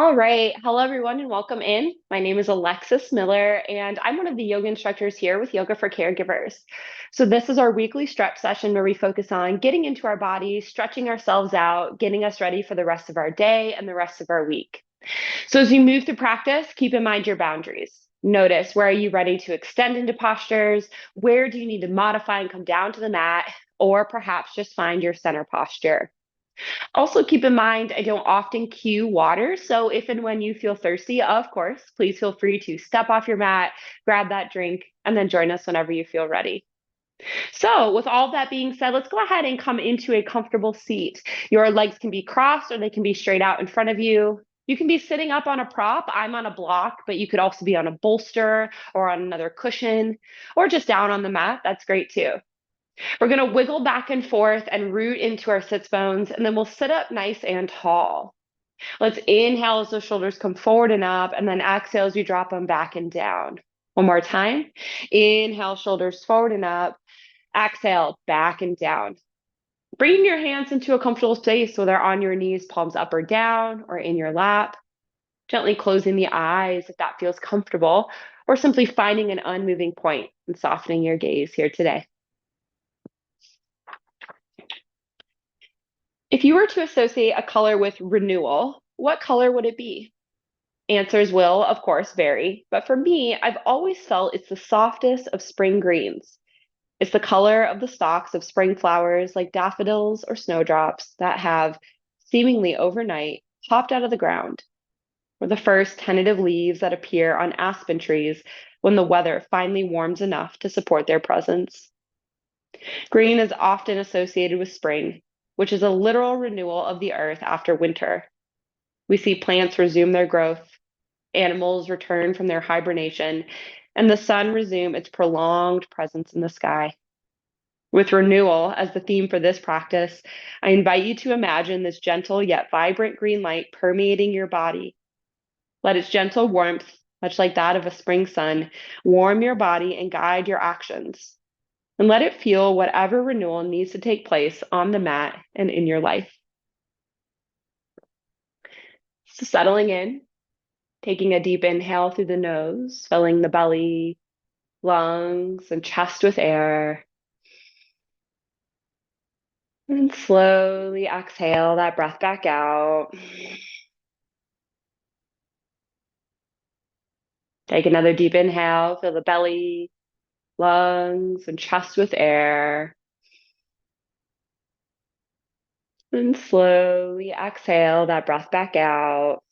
All right. Hello, everyone, and welcome in. My name is Alexis Miller, and I'm one of the yoga instructors here with Yoga for Caregivers. So, this is our weekly stretch session where we focus on getting into our bodies, stretching ourselves out, getting us ready for the rest of our day and the rest of our week. So, as you move through practice, keep in mind your boundaries. Notice, where are you ready to extend into postures? Where do you need to modify and come down to the mat? Or perhaps just find your center posture. Also, keep in mind, I don't often cue water. So, if and when you feel thirsty, of course, please feel free to step off your mat, grab that drink, and then join us whenever you feel ready. So, with all of that being said, let's go ahead and come into a comfortable seat. Your legs can be crossed or they can be straight out in front of you. You can be sitting up on a prop. I'm on a block, but you could also be on a bolster or on another cushion or just down on the mat. That's great too. We're going to wiggle back and forth and root into our sits bones, and then we'll sit up nice and tall. Let's inhale as those shoulders come forward and up, and then exhale as you drop them back and down. One more time. Inhale, shoulders forward and up. Exhale, back and down. Bringing your hands into a comfortable space, so they're on your knees, palms up or down, or in your lap. Gently closing the eyes if that feels comfortable, or simply finding an unmoving point and softening your gaze here today. If you were to associate a color with renewal, what color would it be? Answers will, of course, vary, but for me, I've always felt it's the softest of spring greens. It's the color of the stalks of spring flowers like daffodils or snowdrops that have, seemingly overnight, popped out of the ground, or the first tentative leaves that appear on aspen trees when the weather finally warms enough to support their presence. Green is often associated with spring, which is a literal renewal of the earth after winter. We see plants resume their growth, animals return from their hibernation, and the sun resume its prolonged presence in the sky. With renewal as the theme for this practice, I invite you to imagine this gentle yet vibrant green light permeating your body. Let its gentle warmth, much like that of a spring sun, warm your body and guide your actions. And let it fuel whatever renewal needs to take place on the mat and in your life. So settling in, taking a deep inhale through the nose, filling the belly, lungs, and chest with air. And slowly exhale that breath back out. Take another deep inhale, fill the belly, lungs, and chest with air. And slowly exhale that breath back out.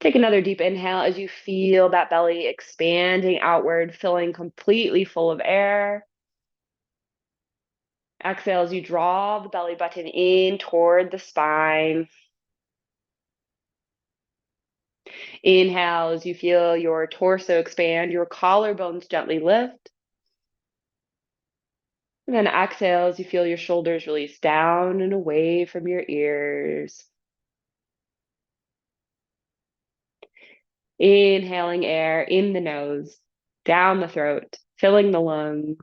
Take another deep inhale as you feel that belly expanding outward, filling completely full of air. Exhale as you draw the belly button in toward the spine. Inhale as you feel your torso expand, your collarbones gently lift. And then exhale as you feel your shoulders release down and away from your ears. Inhaling air in the nose, down the throat, filling the lungs.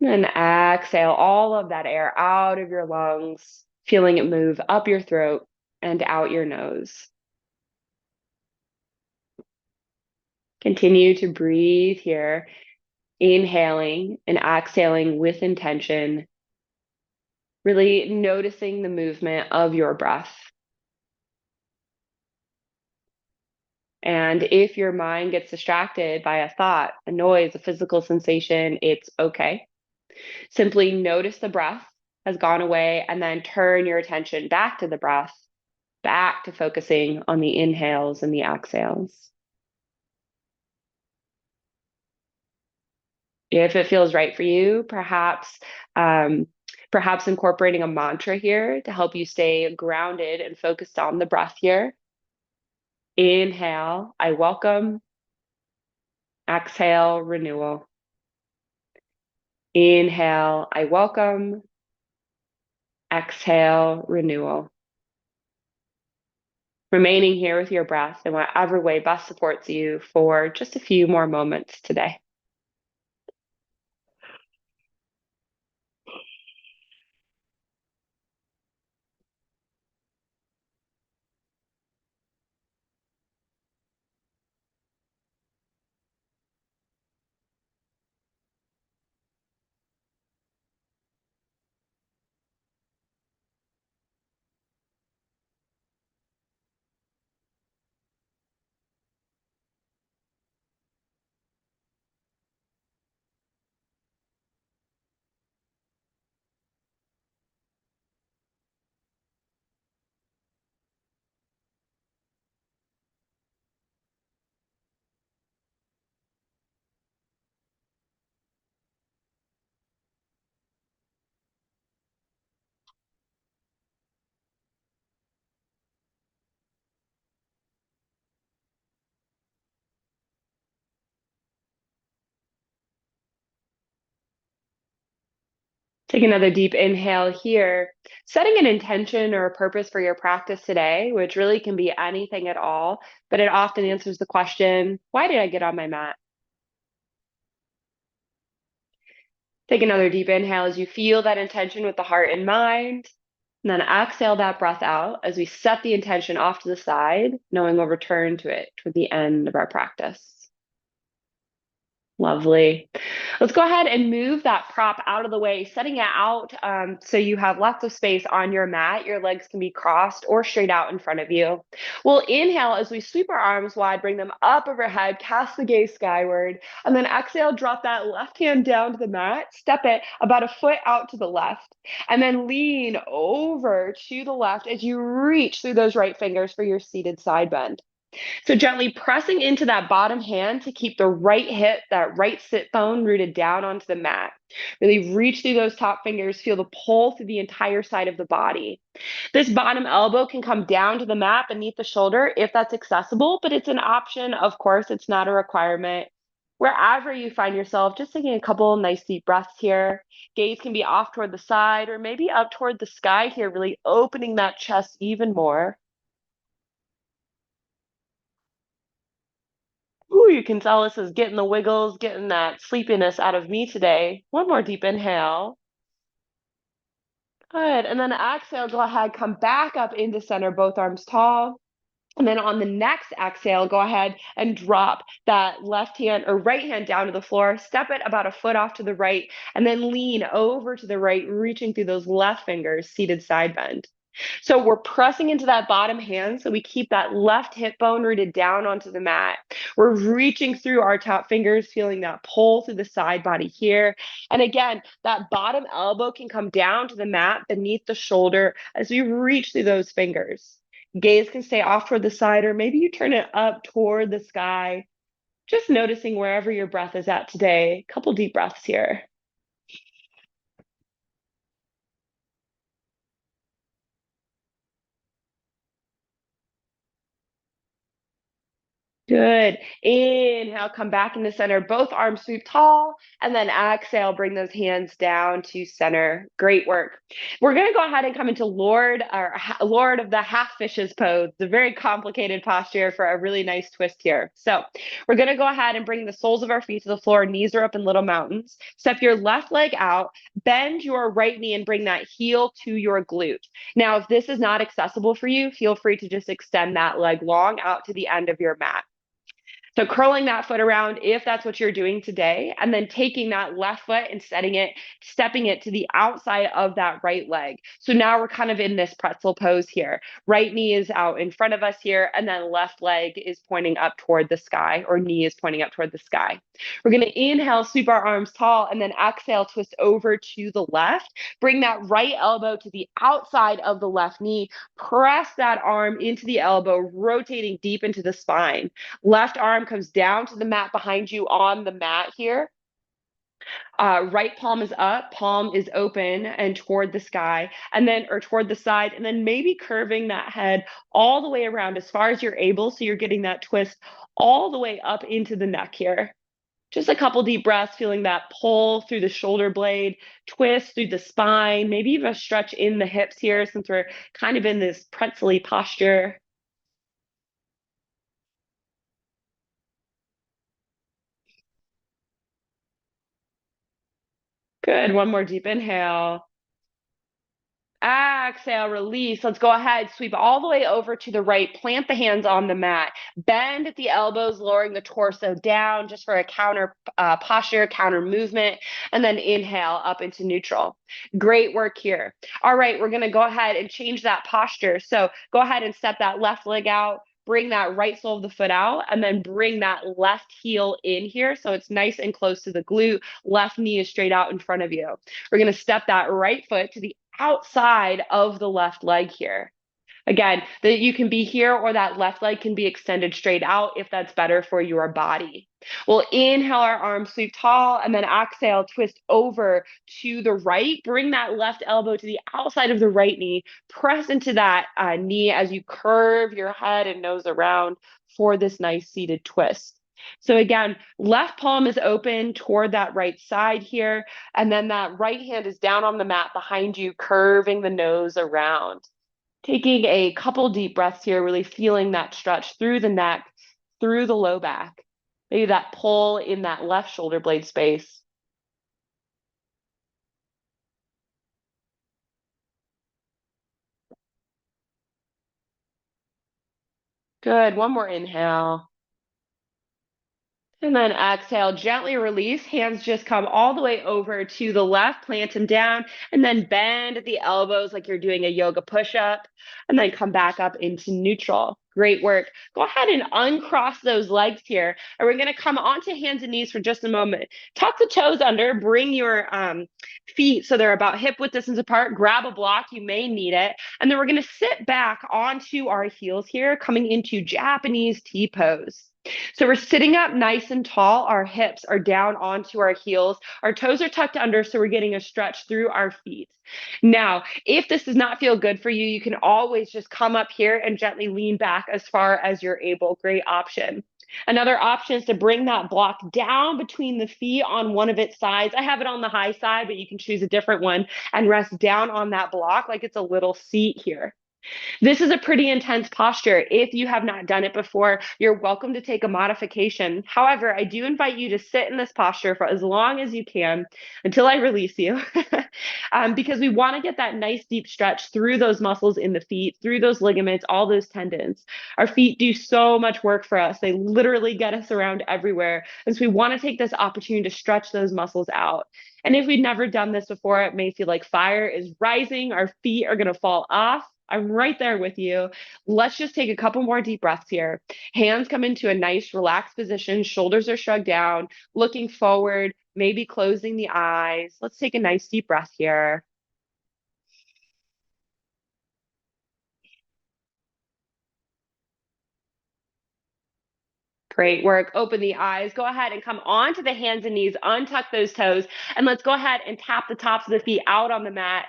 And exhale all of that air out of your lungs, feeling it move up your throat and out your nose. Continue to breathe here, inhaling and exhaling with intention, really noticing the movement of your breath. And if your mind gets distracted by a thought, a noise, a physical sensation, it's okay. Simply notice the breath has gone away and then turn your attention back to the breath, back to focusing on the inhales and the exhales. If it feels right for you, perhaps incorporating a mantra here to help you stay grounded and focused on the breath here. Inhale, I welcome. Exhale, renewal. Inhale, I welcome. Exhale, renewal. Remaining here with your breath in whatever way best supports you for just a few more moments today. Take another deep inhale here. Setting an intention or a purpose for your practice today, which really can be anything at all, but it often answers the question, why did I get on my mat? Take another deep inhale as you feel that intention with the heart and mind. And then exhale that breath out as we set the intention off to the side, knowing we'll return to it toward the end of our practice. Lovely. Let's go ahead and move that prop out of the way, setting it out so you have lots of space on your mat. Your legs can be crossed or straight out in front of you. We'll inhale as we sweep our arms wide, bring them up overhead, cast the gaze skyward, and then exhale, drop that left hand down to the mat, step it about a foot out to the left, and then lean over to the left as you reach through those right fingers for your seated side bend. So gently pressing into that bottom hand to keep the right hip, that right sit bone rooted down onto the mat. Really reach through those top fingers, feel the pull through the entire side of the body. This bottom elbow can come down to the mat beneath the shoulder if that's accessible, but it's an option. Of course, it's not a requirement. Wherever you find yourself, just taking a couple nice deep breaths here. Gaze can be off toward the side or maybe up toward the sky here, really opening that chest even more. Ooh, you can tell this is getting the wiggles, getting that sleepiness out of me today. One more deep inhale. Good. And then exhale, go ahead, come back up into center, both arms tall. And then on the next exhale, go ahead and drop that left hand or right hand down to the floor, step it about a foot off to the right, and then lean over to the right, reaching through those left fingers, seated side bend. So we're pressing into that bottom hand so we keep that left hip bone rooted down onto the mat. We're reaching through our top fingers, feeling that pull through the side body here. And again, that bottom elbow can come down to the mat beneath the shoulder as we reach through those fingers. Gaze can stay off toward the side, or maybe you turn it up toward the sky. Just noticing wherever your breath is at today. A couple deep breaths here. Good. Inhale, come back into center. Both arms sweep tall. And then exhale, bring those hands down to center. Great work. We're going to go ahead and come into Lord of the Half Fishes pose. It's a very complicated posture for a really nice twist here. So we're going to go ahead and bring the soles of our feet to the floor. Knees are up in little mountains. Step your left leg out. Bend your right knee and bring that heel to your glute. Now, if this is not accessible for you, feel free to just extend that leg long out to the end of your mat. So curling that foot around if that's what you're doing today, and then taking that left foot and stepping it to the outside of that right leg. So now we're kind of in this pretzel pose here. Right knee is out in front of us here, and then left leg is pointing up toward the sky, or knee is pointing up toward the sky. We're going to inhale, sweep our arms tall, and then exhale, twist over to the left. Bring that right elbow to the outside of the left knee. Press that arm into the elbow, rotating deep into the spine. Left arm comes down to the mat behind you on the mat here. Right palm is up, palm is open and toward the sky, and then, or toward the side, and then maybe curving that head all the way around as far as you're able. So you're getting that twist all the way up into the neck here. Just a couple deep breaths, feeling that pull through the shoulder blade, twist through the spine, maybe even a stretch in the hips here since we're kind of in this pretzel-y posture. Good. One more deep inhale. Exhale, release. Let's go ahead, sweep all the way over to the right, plant the hands on the mat, bend at the elbows, lowering the torso down just for a counter posture, counter movement, and then inhale up into neutral. Great work here. All right, we're going to go ahead and change that posture. So go ahead and step that left leg out. Bring that right sole of the foot out, and then bring that left heel in here so it's nice and close to the glute. Left knee is straight out in front of you. We're going to step that right foot to the outside of the left leg here. Again, that you can be here or that left leg can be extended straight out if that's better for your body. We'll inhale our arms sweep tall and then exhale, twist over to the right. Bring that left elbow to the outside of the right knee. Press into that knee as you curve your head and nose around for this nice seated twist. So again, left palm is open toward that right side here, and then that right hand is down on the mat behind you, curving the nose around. Taking a couple deep breaths here, really feeling that stretch through the neck, through the low back, maybe that pull in that left shoulder blade space. Good. One more inhale. And then exhale, gently release. Hands just come all the way over to the left, plant them down, and then bend at the elbows like you're doing a yoga push-up, and then come back up into neutral. Great work. Go ahead and uncross those legs here. And we're going to come onto hands and knees for just a moment. Tuck the toes under, bring your feet so they're about hip width distance apart. Grab a block, you may need it. And then we're going to sit back onto our heels here, coming into Japanese T-pose. So we're sitting up nice and tall. Our hips are down onto our heels. Our toes are tucked under, so we're getting a stretch through our feet. Now, if this does not feel good for you, you can always just come up here and gently lean back as far as you're able. Great option. Another option is to bring that block down between the feet on one of its sides. I have it on the high side, but you can choose a different one and rest down on that block like it's a little seat here. This is a pretty intense posture. If you have not done it before, you're welcome to take a modification. However, I do invite you to sit in this posture for as long as you can until I release you, because we want to get that nice deep stretch through those muscles in the feet, through those ligaments, all those tendons. Our feet do so much work for us. They literally get us around everywhere. And so we want to take this opportunity to stretch those muscles out. And if we've never done this before, it may feel like fire is rising. Our feet are going to fall off. I'm right there with you. Let's just take a couple more deep breaths here. Hands come into a nice relaxed position. Shoulders are shrugged down, looking forward, maybe closing the eyes. Let's take a nice deep breath here. Great work. Open the eyes. Go ahead and come onto the hands and knees. Untuck those toes. And let's go ahead and tap the tops of the feet out on the mat.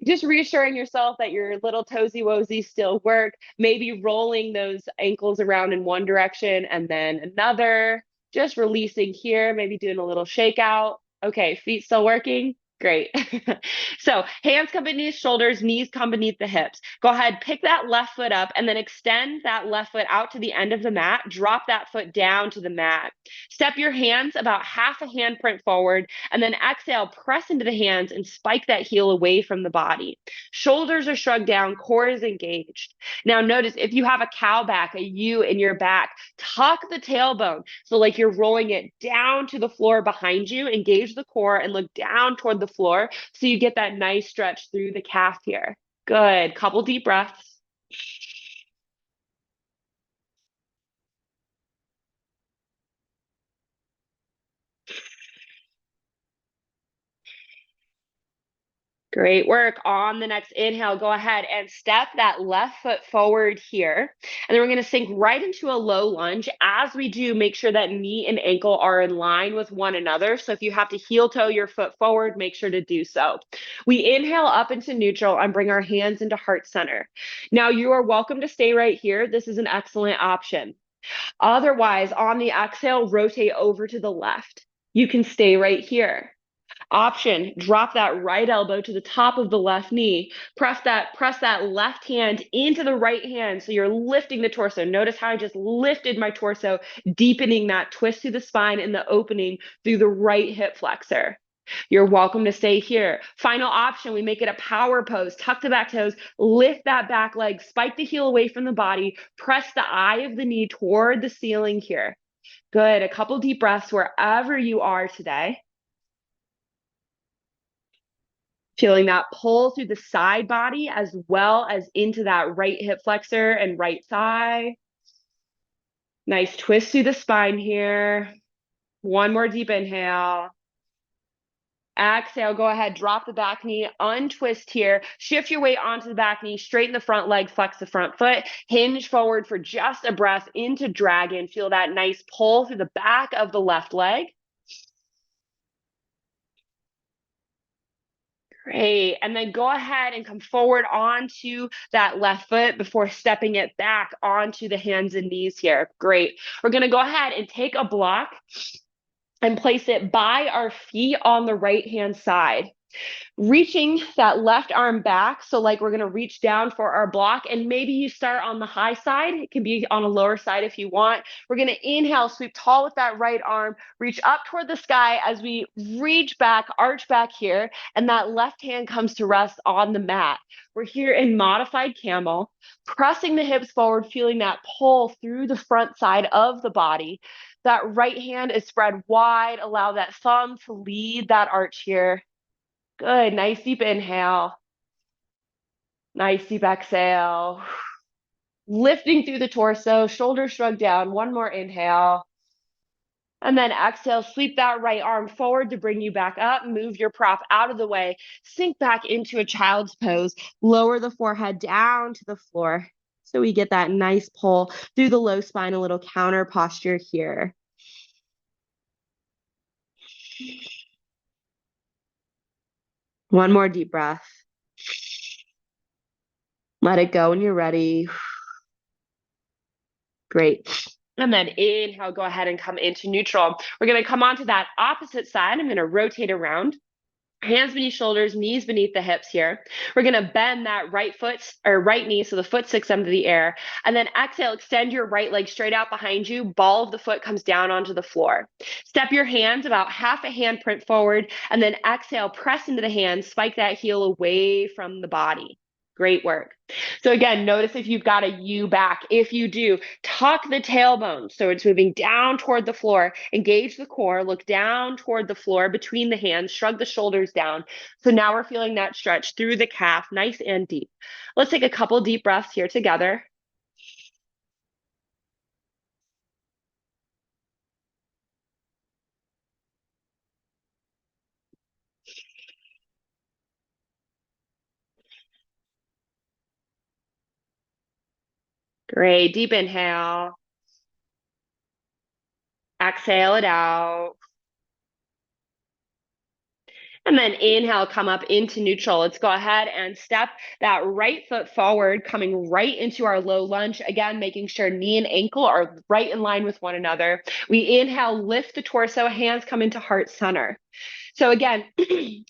Just reassuring yourself that your little toesy woesies still work. Maybe rolling those ankles around in one direction and then another. Just releasing here. Maybe doing a little shakeout. Okay, feet still working? Great. So hands come beneath shoulders, knees come beneath the hips. Go ahead, pick that left foot up and then extend that left foot out to the end of the mat. Drop that foot down to the mat. Step your hands about half a handprint forward and then exhale, press into the hands and spike that heel away from the body. Shoulders are shrugged down, core is engaged. Now notice if you have a cow back, a U in your back, tuck the tailbone. So like you're rolling it down to the floor behind you, engage the core and look down toward the floor so you get that nice stretch through the calf here. Good. Couple deep breaths. Great work. On the next inhale, go ahead and step that left foot forward here. And then we're going to sink right into a low lunge. As we do, make sure that knee and ankle are in line with one another. So if you have to heel toe your foot forward, make sure to do so. We inhale up into neutral and bring our hands into heart center. Now you are welcome to stay right here. This is an excellent option. Otherwise, on the exhale, rotate over to the left. You can stay right here. Option, drop that right elbow to the top of the left knee. Press that left hand into the right hand so you're lifting the torso. Notice how I just lifted my torso, deepening that twist through the spine and the opening through the right hip flexor. You're welcome to stay here. Final option, we make it a power pose. Tuck the back toes, lift that back leg, spike the heel away from the body, press the eye of the knee toward the ceiling here. Good. A couple deep breaths wherever you are today. Feeling that pull through the side body as well as into that right hip flexor and right thigh. Nice twist through the spine here. One more deep inhale. Exhale, go ahead, drop the back knee, untwist here, shift your weight onto the back knee, straighten the front leg, flex the front foot, hinge forward for just a breath into dragon. Feel that nice pull through the back of the left leg. Great. And then go ahead and come forward onto that left foot before stepping it back onto the hands and knees here. Great. We're going to go ahead and take a block and place it by our feet on the right hand side. Reaching that left arm back. So like we're going to reach down for our block, and maybe you start on the high side. It can be on a lower side if you want. We're going to inhale, sweep tall with that right arm, reach up toward the sky as we reach back, arch back here, and that left hand comes to rest on the mat. We're here in modified camel, pressing the hips forward, feeling that pull through the front side of the body. That right hand is spread wide. Allow that thumb to lead that arch here. Good. Nice deep inhale. Nice deep exhale. Lifting through the torso, shoulders shrug down. One more inhale. And then exhale, sweep that right arm forward to bring you back up. Move your prop out of the way. Sink back into a child's pose. Lower the forehead down to the floor. So we get that nice pull through the low spine, a little counter posture here. One more deep breath. Let it go when you're ready. Great. And then inhale, go ahead and come into neutral. We're going to come onto that opposite side. I'm going to rotate around. Hands beneath shoulders, knees beneath the hips here. We're going to bend that right foot or right knee so the foot sticks into the air. And then exhale, extend your right leg straight out behind you. Ball of the foot comes down onto the floor. Step your hands about half a handprint forward. And then exhale, press into the hands, spike that heel away from the body. Great work. So again, notice if you've got a U back. If you do, tuck the tailbone so it's moving down toward the floor. Engage the core, look down toward the floor between the hands, shrug the shoulders down. So now we're feeling that stretch through the calf, nice and deep. Let's take a couple deep breaths here together. Great, deep inhale. Exhale it out. And then inhale, come up into neutral. Let's go ahead and step that right foot forward, coming right into our low lunge. Again, making sure knee and ankle are right in line with one another. We inhale, lift the torso, hands come into heart center. So again,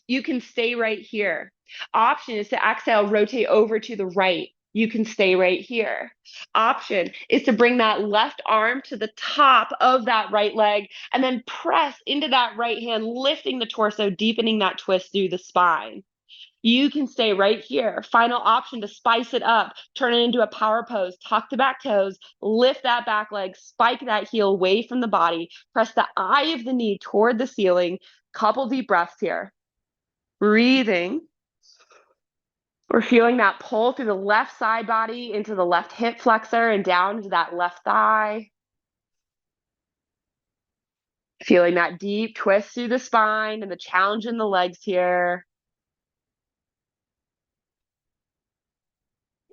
you can stay right here. Option is to exhale, rotate over to the right. You can stay right here. Option is to bring that left arm to the top of that right leg and then press into that right hand, lifting the torso, deepening that twist through the spine. You can stay right here. Final option to spice it up, turn it into a power pose, tuck the back toes, lift that back leg, spike that heel away from the body, press the eye of the knee toward the ceiling. Couple deep breaths here. Breathing. We're feeling that pull through the left side body into the left hip flexor and down to that left thigh. Feeling that deep twist through the spine and the challenge in the legs here.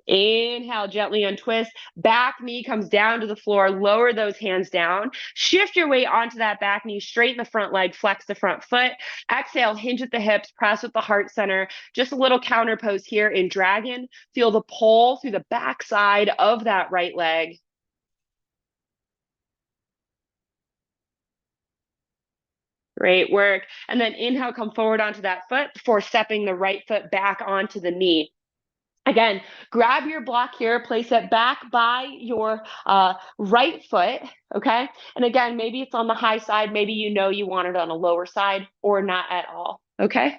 Inhale, gently untwist. Back knee comes down to the floor. Lower those hands down. Shift your weight onto that back knee. Straighten the front leg. Flex the front foot. Exhale, hinge at the hips. Press with the heart center. Just a little counter pose here in dragon. Feel the pull through the back side of that right leg. Great work. And then inhale, come forward onto that foot before stepping the right foot back onto the knee. Again, grab your block here, place it back by your right foot, okay? And again, maybe it's on the high side, maybe you know you want it on a lower side or not at all, okay?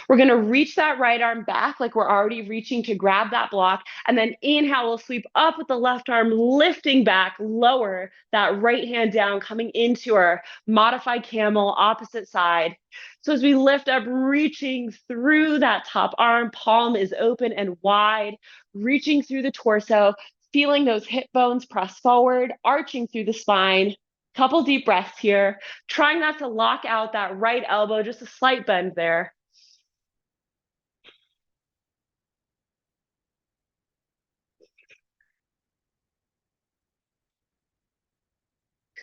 We're gonna reach that right arm back like we're already reaching to grab that block, and then inhale, we'll sweep up with the left arm, lifting back, lower that right hand down, coming into our modified camel, opposite side. So as we lift up, reaching through that top arm, palm is open and wide, reaching through the torso, feeling those hip bones press forward, arching through the spine. Couple deep breaths here, trying not to lock out that right elbow, just a slight bend there.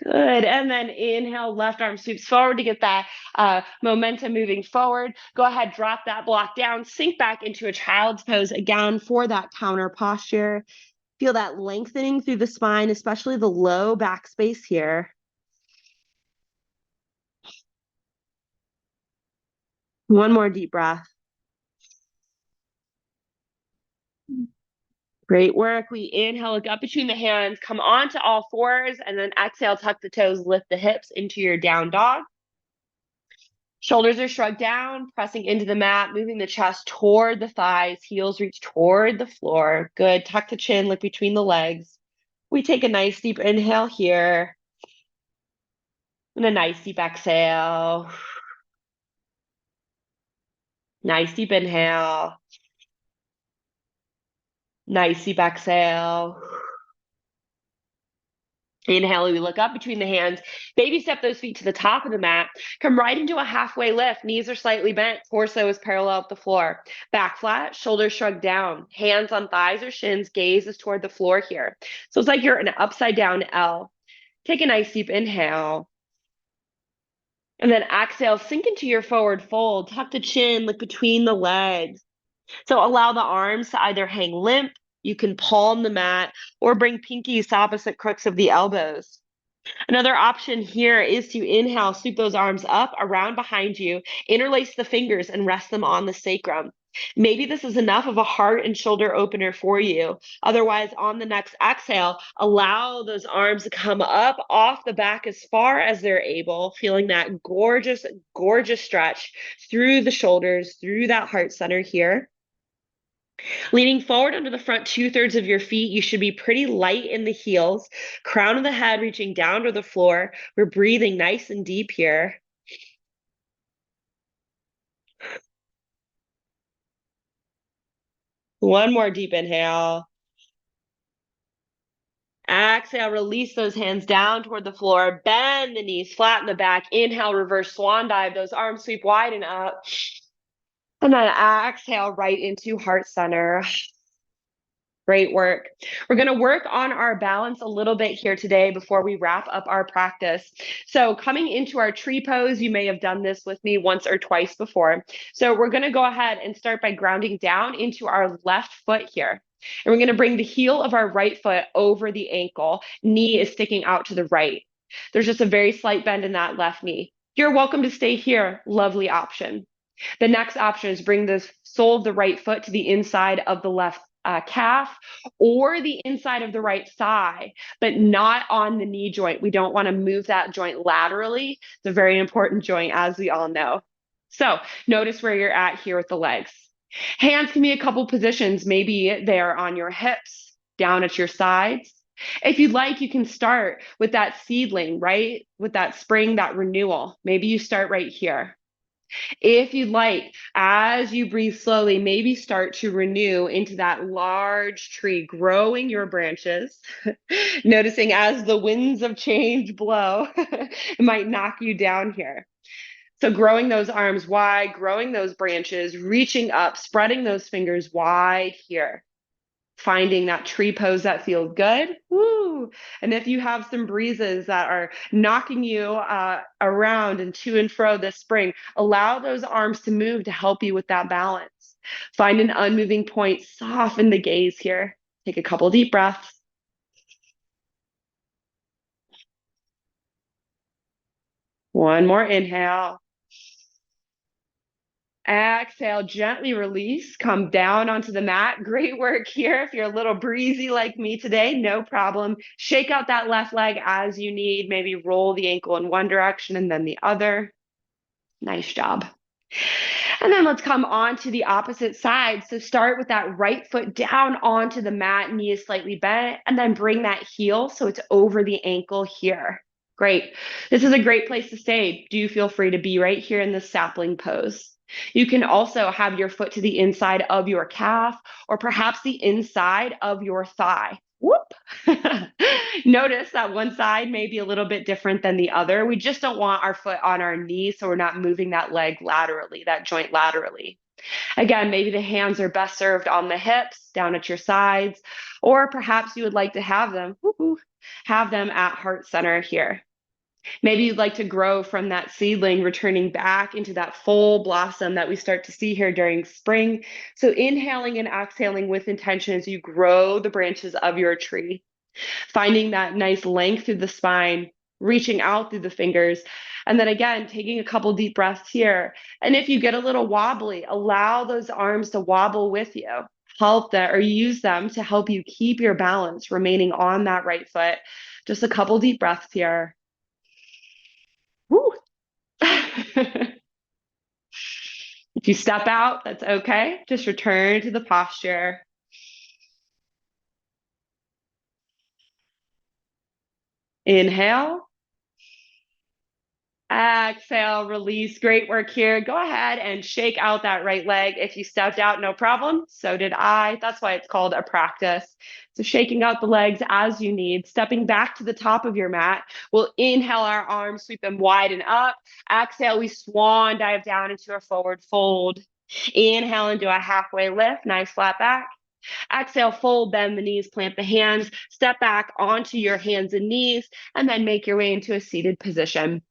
Good. And then inhale, left arm sweeps forward to get that momentum moving forward. Go ahead, drop that block down, sink back into a child's pose again for that counter posture. Feel that lengthening through the spine, especially the low back space here. One more deep breath. Great work. We inhale, look up between the hands, come onto all fours, and then exhale, tuck the toes, lift the hips into your down dog. Shoulders are shrugged down, pressing into the mat, moving the chest toward the thighs, heels reach toward the floor. Good. Tuck the chin, look between the legs. We take a nice deep inhale here and a nice deep exhale. Nice deep inhale. Nice deep exhale. Inhale, we look up between the hands. Baby step those feet to the top of the mat. Come right into a halfway lift. Knees are slightly bent. Torso is parallel with the floor. Back flat, shoulders shrugged down. Hands on thighs or shins. Gaze is toward the floor here. So it's like you're in an upside down L. Take a nice deep inhale. And then exhale, sink into your forward fold. Tuck the chin, look between the legs. So allow the arms to either hang limp, you can palm the mat, or bring pinkies to opposite crooks of the elbows. Another option here is to inhale, sweep those arms up around behind you, interlace the fingers and rest them on the sacrum. Maybe this is enough of a heart and shoulder opener for you. Otherwise, on the next exhale, allow those arms to come up off the back as far as they're able, feeling that gorgeous, gorgeous stretch through the shoulders, through that heart center here. Leaning forward onto the front 2/3 of your feet, you should be pretty light in the heels. Crown of the head reaching down to the floor. We're breathing nice and deep here. One more deep inhale. Exhale, release those hands down toward the floor. Bend the knees, flatten the back. Inhale, reverse swan dive. Those arms sweep wide and up. And then exhale right into heart center. Great work. We're going to work on our balance a little bit here today before we wrap up our practice. So coming into our tree pose, you may have done this with me once or twice before. So we're going to go ahead and start by grounding down into our left foot here. And we're going to bring the heel of our right foot over the ankle. Knee is sticking out to the right. There's just a very slight bend in that left knee. You're welcome to stay here. Lovely option. The next option is bring the sole of the right foot to the inside of the left calf or the inside of the right thigh, but not on the knee joint. We don't want to move that joint laterally. It's a very important joint, as we all know. So notice where you're at here with the legs. Hands can be a couple positions. Maybe they're on your hips, down at your sides. If you'd like, you can start with that seedling, right? With that spring, that renewal. Maybe you start right here. If you'd like, as you breathe slowly, maybe start to renew into that large tree, growing your branches, noticing as the winds of change blow, it might knock you down here. So growing those arms wide, growing those branches, reaching up, spreading those fingers wide here. Finding that tree pose that feels good. Woo! And if you have some breezes that are knocking you around and to and fro this spring, allow those arms to move to help you with that balance. Find an unmoving point, soften the gaze here. Take a couple deep breaths. One more inhale. Exhale, gently release, come down onto the mat. Great work here. If you're a little breezy like me today, no problem. Shake out that left leg as you need. Maybe roll the ankle in one direction and then the other. Nice job. And then let's come on to the opposite side. So start with that right foot down onto the mat, knee is slightly bent, and then bring that heel so it's over the ankle here. Great. This is a great place to stay. Do feel free to be right here in the sapling pose. You can also have your foot to the inside of your calf or perhaps the inside of your thigh. Whoop. Notice that one side may be a little bit different than the other. We just don't want our foot on our knee, so we're not moving that leg laterally, that joint laterally. Again, maybe the hands are best served on the hips, down at your sides, or perhaps you would like to have them at heart center here. Maybe you'd like to grow from that seedling, returning back into that full blossom that we start to see here during spring. So inhaling and exhaling with intention as you grow the branches of your tree, finding that nice length through the spine, reaching out through the fingers. And then again, taking a couple deep breaths here. And if you get a little wobbly, allow those arms to wobble with you. Help that or use them to help you keep your balance, remaining on that right foot. Just a couple deep breaths here. Woo. If you step out, that's okay. Just return to the posture. Inhale. Exhale, release. Great work here. Go ahead and shake out that right leg. If you stepped out, no problem. So did I. That's why it's called a practice. So shaking out the legs as you need. Stepping back to the top of your mat. We'll inhale our arms, sweep them wide and up. Exhale, we swan dive down into a forward fold. Inhale into a halfway lift. Nice flat back. Exhale, fold, bend the knees, plant the hands, step back onto your hands and knees, and then make your way into a seated position.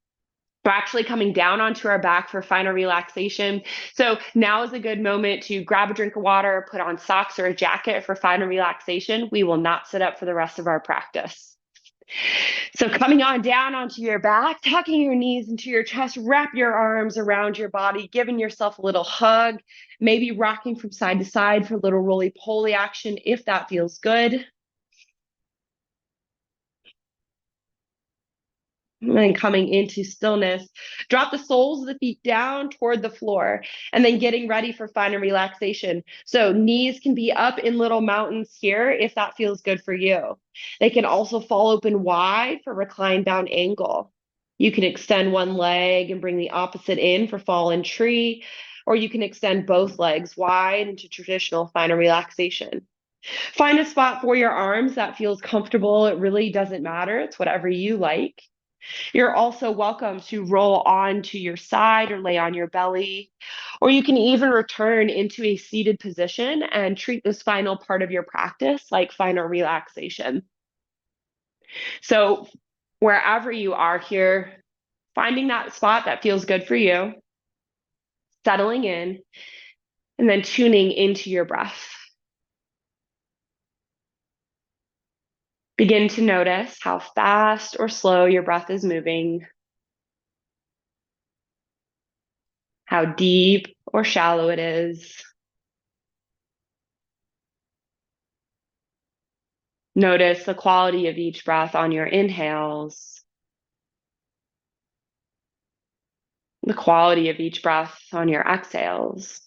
We're actually coming down onto our back for final relaxation. So now is a good moment to grab a drink of water, put on socks or a jacket for final relaxation. We will not sit up for the rest of our practice. So coming on down onto your back, tucking your knees into your chest, wrap your arms around your body, giving yourself a little hug, maybe rocking from side to side for a little roly-poly action if that feels good. And then coming into stillness, drop the soles of the feet down toward the floor, and then getting ready for final relaxation. So knees can be up in little mountains here if that feels good for you. They can also fall open wide for recline down angle. You can extend one leg and bring the opposite in for fallen tree, or you can extend both legs wide into traditional final relaxation. Find a spot for your arms that feels comfortable. It really doesn't matter. It's whatever you like. You're also welcome to roll on to your side or lay on your belly, or you can even return into a seated position and treat this final part of your practice like final relaxation. So wherever you are here, finding that spot that feels good for you, settling in, and then tuning into your breath. Begin to notice how fast or slow your breath is moving, how deep or shallow it is. Notice the quality of each breath on your inhales, the quality of each breath on your exhales.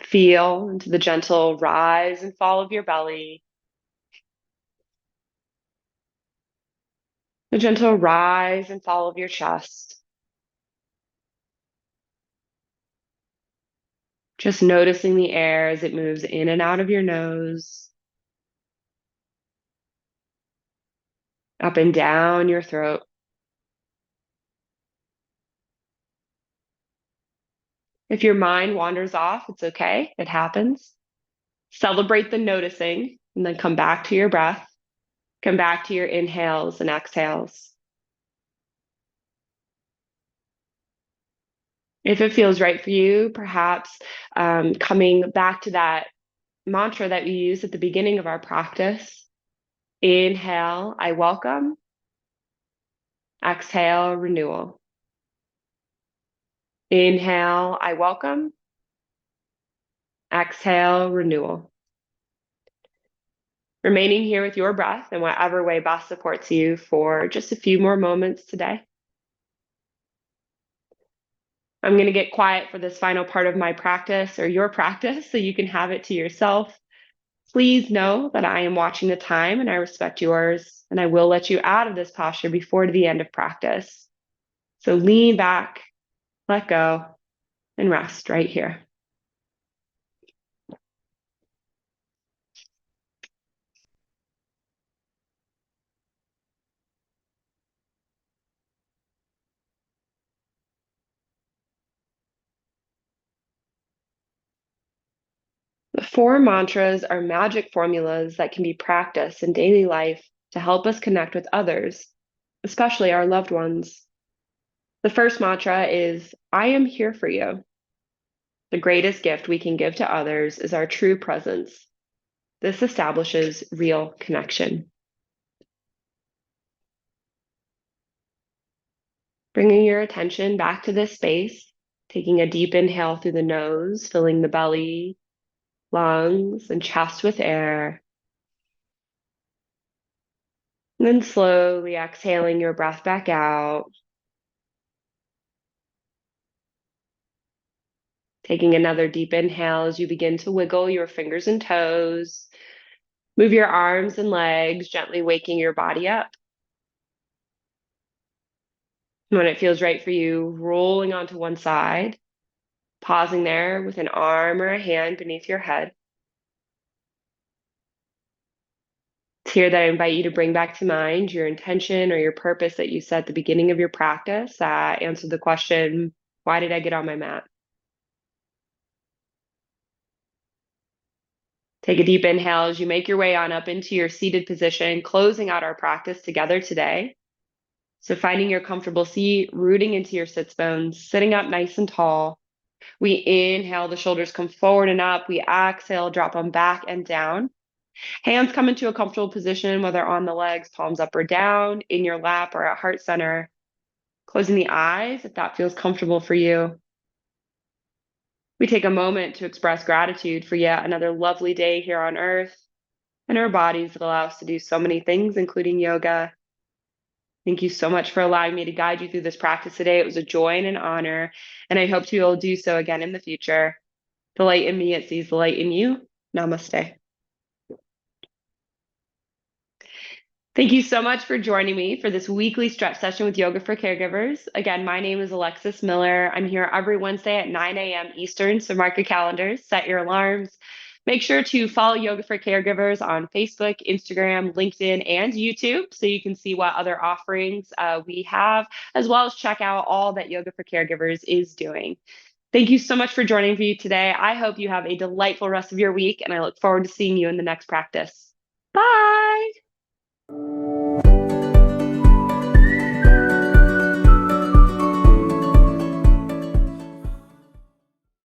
Feel into the gentle rise and fall of your belly, the gentle rise and fall of your chest. Just noticing the air as it moves in and out of your nose, up and down your throat. If your mind wanders off, it's okay. It happens. Celebrate the noticing and then come back to your breath. Come back to your inhales and exhales. If it feels right for you, perhaps coming back to that mantra that we use at the beginning of our practice. Inhale, I welcome. Exhale, renewal. Inhale, I welcome. Exhale, renewal. Remaining here with your breath in whatever way best supports you for just a few more moments today. I'm going to get quiet for this final part of my practice or your practice so you can have it to yourself. Please know that I am watching the time and I respect yours, and I will let you out of this posture before the end of practice. So lean back, let go, and rest right here. The 4 mantras are magic formulas that can be practiced in daily life to help us connect with others, especially our loved ones. The first mantra is, I am here for you. The greatest gift we can give to others is our true presence. This establishes real connection. Bringing your attention back to this space, taking a deep inhale through the nose, filling the belly, lungs, and chest with air. And then slowly exhaling your breath back out. Taking another deep inhale as you begin to wiggle your fingers and toes. Move your arms and legs, gently waking your body up. When it feels right for you, rolling onto one side, pausing there with an arm or a hand beneath your head. It's here that I invite you to bring back to mind your intention or your purpose that you set at the beginning of your practice that answered the question, why did I get on my mat? Take a deep inhale as you make your way on up into your seated position, closing out our practice together today. So finding your comfortable seat, rooting into your sits bones, sitting up nice and tall. We inhale, the shoulders come forward and up. We exhale, drop them back and down. Hands come into a comfortable position, whether on the legs, palms up or down, in your lap or at heart center. Closing the eyes if that feels comfortable for you. We take a moment to express gratitude for yet another lovely day here on earth and our bodies that allow us to do so many things, including yoga. Thank you so much for allowing me to guide you through this practice today. It was a joy and an honor, and I hope you will do so again in the future. The light in me, it sees the light in you. Namaste. Thank you so much for joining me for this weekly stretch session with Yoga for Caregivers. Again, my name is Alexis Miller. I'm here every Wednesday at 9 a.m. Eastern, so mark your calendars, set your alarms. Make sure to follow Yoga for Caregivers on Facebook, Instagram, LinkedIn, and YouTube so you can see what other offerings we have, as well as check out all that Yoga for Caregivers is doing. Thank you so much for joining me today. I hope you have a delightful rest of your week, and I look forward to seeing you in the next practice. Bye!